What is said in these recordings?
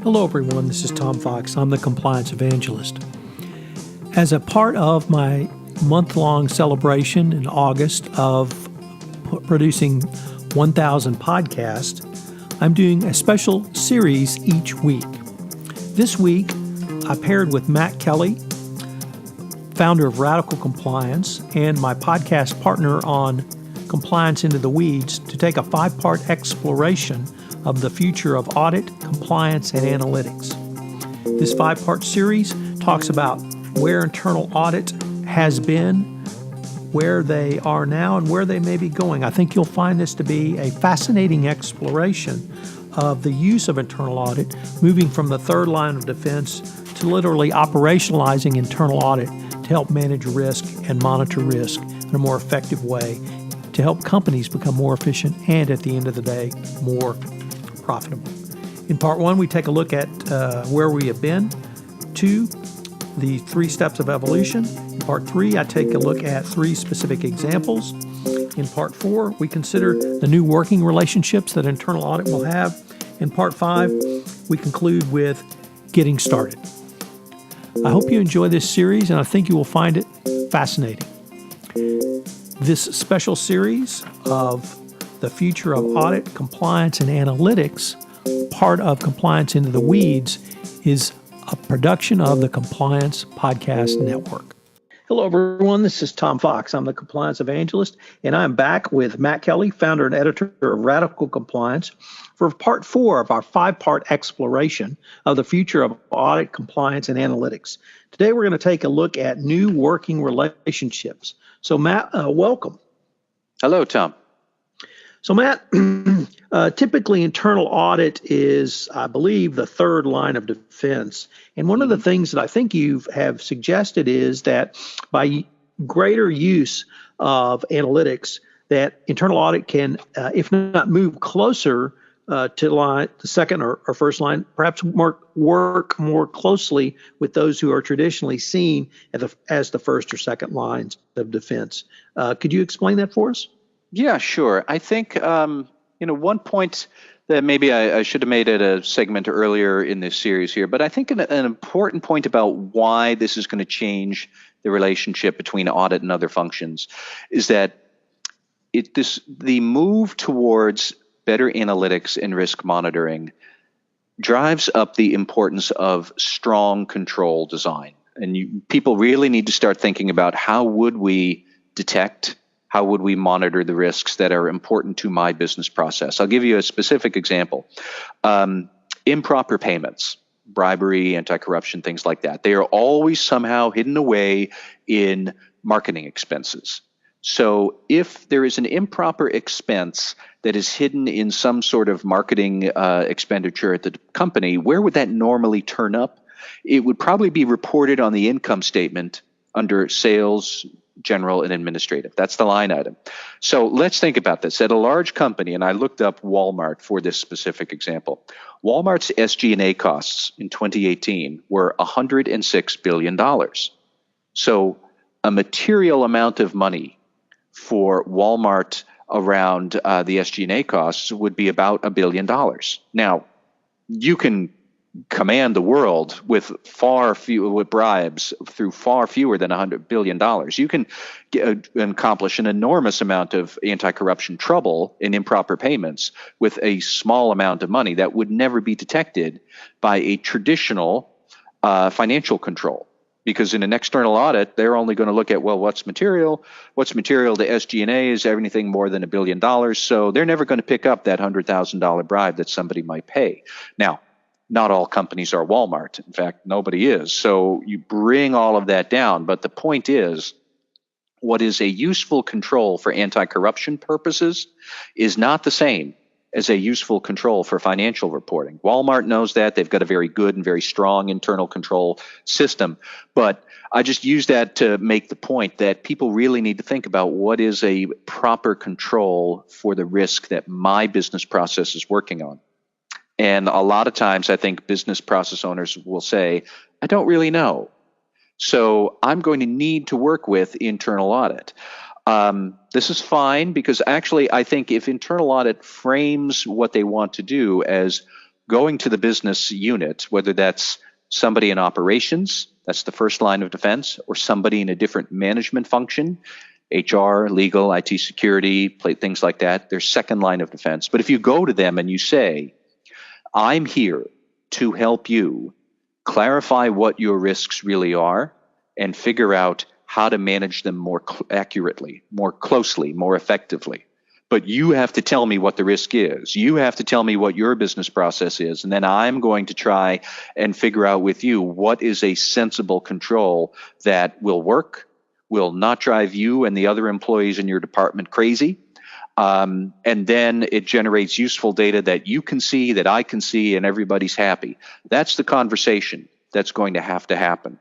Hello everyone, this is Tom Fox. I'm the Compliance Evangelist. As a part of my month-long celebration in August of producing 1,000 podcasts, I'm doing a special series each week. This week, I paired with Matt Kelly, founder of Radical Compliance, and my podcast partner on Compliance Into the Weeds to take a 5-part exploration of the future of audit, compliance, and analytics. This 5-part series talks about where internal audit has been, where they are now, and where they may be going. I think you'll find this to be a fascinating exploration of the use of internal audit, moving from the third line of defense to literally operationalizing internal audit to help manage risk and monitor risk in a more effective way, to help companies become more efficient and, at the end of the day, more profitable. In part 1, we take a look at where we have been, 2, the 3 steps of evolution. In part 3, I take a look at 3 specific examples. In part 4, we consider the new working relationships that internal audit will have. In part 5, we conclude with getting started. I hope you enjoy this series, and I think you will find it fascinating. This special series of the future of audit, compliance, and analytics, part of Compliance Into the Weeds, is a production of the Compliance Podcast Network. Hello, everyone. This is Tom Fox. I'm the Compliance Evangelist, and I'm back with Matt Kelly, founder and editor of Radical Compliance, for part 4 of our 5-part exploration of the future of audit, compliance, and analytics. Today, we're going to take a look at new working relationships. So, Matt, welcome. Hello, Tom. So, Matt, typically internal audit is, I believe, the third line of defense. And one of the things that I think you have suggested is that by greater use of analytics, that internal audit can, if not move closer to the second or first line, perhaps work more closely with those who are traditionally seen as the first or second lines of defense. Could you explain that for us? Yeah, sure. I think, one point that maybe I should have made it a segment earlier in this series here, but I think an important point about why this is going to change the relationship between audit and other functions is that the move towards better analytics and risk monitoring drives up the importance of strong control design. And people really need to start thinking about how would we detect, how would we monitor the risks that are important to my business process? I'll give you a specific example. Improper payments, bribery, anti-corruption, things like that. They are always somehow hidden away in marketing expenses. So if there is an improper expense that is hidden in some sort of marketing expenditure at the company, where would that normally turn up? It would probably be reported on the income statement under sales, general, and administrative. That's the line item. So let's think about this. At a large company, and I looked up Walmart for this specific example, Walmart's SG&A costs in 2018 were $106 billion. So a material amount of money for Walmart around the SG&A costs would be about $1 billion. Now, you can command the world with bribes through far fewer than $100 billion. You can accomplish an enormous amount of anti-corruption trouble in improper payments with a small amount of money that would never be detected by a traditional financial control. Because in an external audit, they're only going to look at, well, what's material? What's material to SG&A is everything more than $1 billion. So they're never going to pick up that $100,000 bribe that somebody might pay. Now, not all companies are Walmart. In fact, nobody is. So you bring all of that down. But the point is, what is a useful control for anti-corruption purposes is not the same as a useful control for financial reporting. Walmart knows that. They've got a very good and very strong internal control system. But I just use that to make the point that people really need to think about what is a proper control for the risk that my business process is working on. And a lot of times I think business process owners will say, I don't really know. So I'm going to need to work with internal audit. This is fine because actually I think if internal audit frames what they want to do as going to the business unit, whether that's somebody in operations, that's the first line of defense, or somebody in a different management function, HR, legal, IT security, things like that, their second line of defense. But if you go to them and you say, I'm here to help you clarify what your risks really are and figure out how to manage them more accurately, more closely, more effectively. But you have to tell me what the risk is. You have to tell me what your business process is. And then I'm going to try and figure out with you what is a sensible control that will work, will not drive you and the other employees in your department crazy. And then it generates useful data that you can see, that I can see, and everybody's happy. That's the conversation that's going to happen.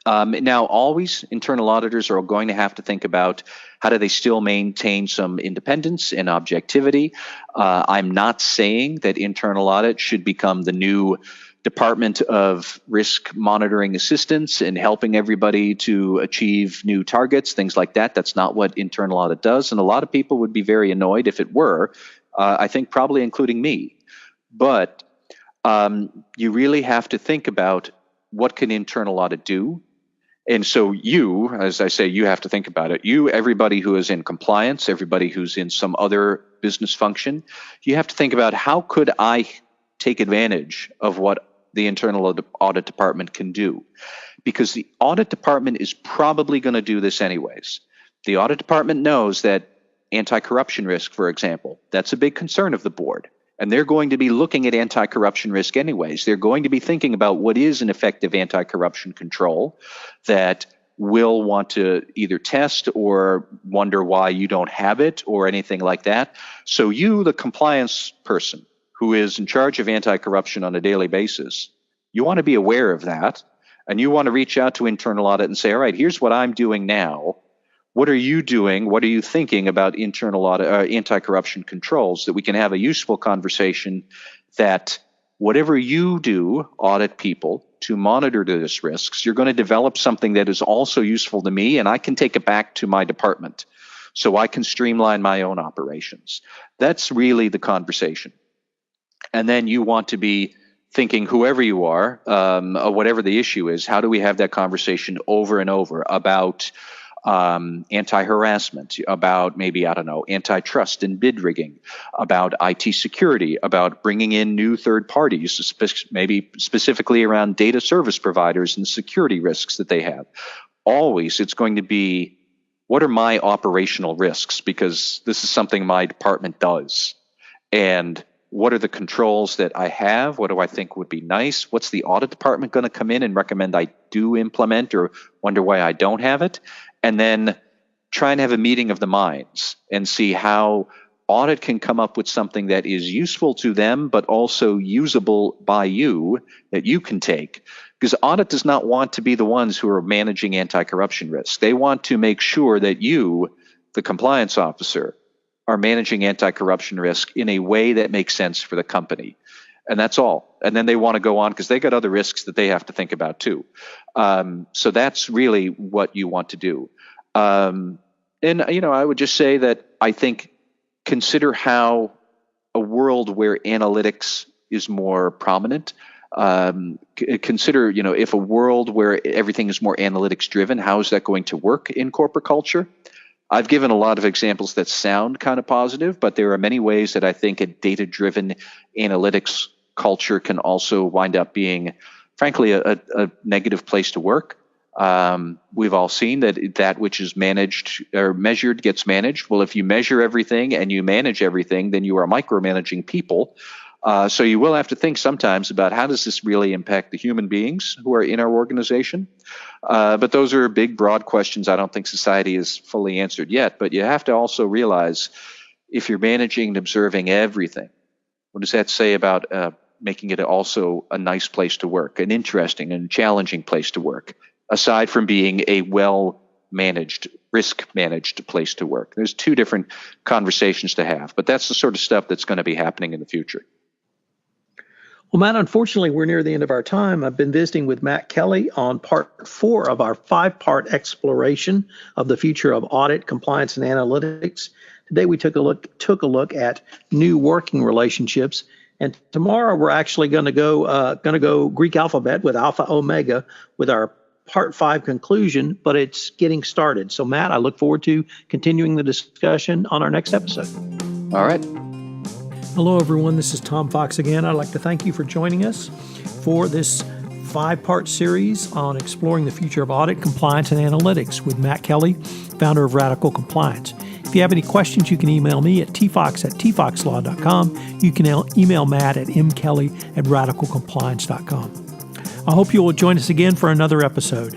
Now, always internal auditors are going to have to think about how do they still maintain some independence and objectivity. I'm not saying that internal audit should become the new Department of Risk Monitoring Assistance and helping everybody to achieve new targets, things like that. That's not what internal audit does. And a lot of people would be very annoyed if it were, I think probably including me. But you really have to think about what can internal audit do. And so you, as I say, you have to think about it. You, everybody who is in compliance, everybody who's in some other business function, you have to think about how could I take advantage of what the internal audit department can do? Because the audit department is probably going to do this anyways. The audit department knows that anti-corruption risk, for example, that's a big concern of the board. And they're going to be looking at anti-corruption risk anyways. They're going to be thinking about what is an effective anti-corruption control that will want to either test or wonder why you don't have it or anything like that. So you, the compliance person who is in charge of anti-corruption on a daily basis, you want to be aware of that. And you want to reach out to internal audit and say, all right, here's what I'm doing now. What are you doing? What are you thinking about internal audit, anti-corruption controls, that we can have a useful conversation that whatever you do, audit people, to monitor those risks, you're going to develop something that is also useful to me, and I can take it back to my department so I can streamline my own operations. That's really the conversation. And then you want to be thinking, whoever you are, whatever the issue is, how do we have that conversation over and over about anti-harassment, about maybe, I don't know, antitrust and bid rigging, about IT security, about bringing in new third parties, maybe specifically around data service providers and security risks that they have. Always, it's going to be, what are my operational risks? Because this is something my department does. And what are the controls that I have? What do I think would be nice? What's the audit department going to come in and recommend I do implement or wonder why I don't have it? And then try and have a meeting of the minds and see how audit can come up with something that is useful to them, but also usable by you that you can take. Because audit does not want to be the ones who are managing anti-corruption risks. They want to make sure that you, the compliance officer, are managing anti-corruption risk in a way that makes sense for the company. And that's all. And then they want to go on because they got other risks that they have to think about too. So that's really what you want to do. And, I would just say that I think consider how a world where analytics is more prominent, consider, if a world where everything is more analytics driven, how is that going to work in corporate culture? I've given a lot of examples that sound kind of positive, but there are many ways that I think a data-driven analytics culture can also wind up being, frankly, a negative place to work. We've all seen that which is managed or measured gets managed. Well, if you measure everything and you manage everything, then you are micromanaging people. So you will have to think sometimes about how does this really impact the human beings who are in our organization? But those are big, broad questions I don't think society has fully answered yet. But you have to also realize if you're managing and observing everything, what does that say about making it also a nice place to work, an interesting and challenging place to work, aside from being a well-managed, risk-managed place to work? There's two different conversations to have, but that's the sort of stuff that's going to be happening in the future. Well, Matt, unfortunately, we're near the end of our time. I've been visiting with Matt Kelly on part 4 of our 5-part exploration of the future of audit, compliance, and analytics. Today, we took a look at new working relationships And tomorrow we're actually going to go Greek alphabet with Alpha Omega with our Part 5 conclusion, but it's getting started. So, Matt, I look forward to continuing the discussion on our next episode. All right. Hello, everyone. This is Tom Fox again. I'd like to thank you for joining us for this 5-part series on exploring the future of audit, compliance, and analytics with Matt Kelly, founder of Radical Compliance. If you have any questions, you can email me at tfox@tfoxlaw.com. You can email Matt at mkelly@radicalcompliance.com. I hope you will join us again for another episode.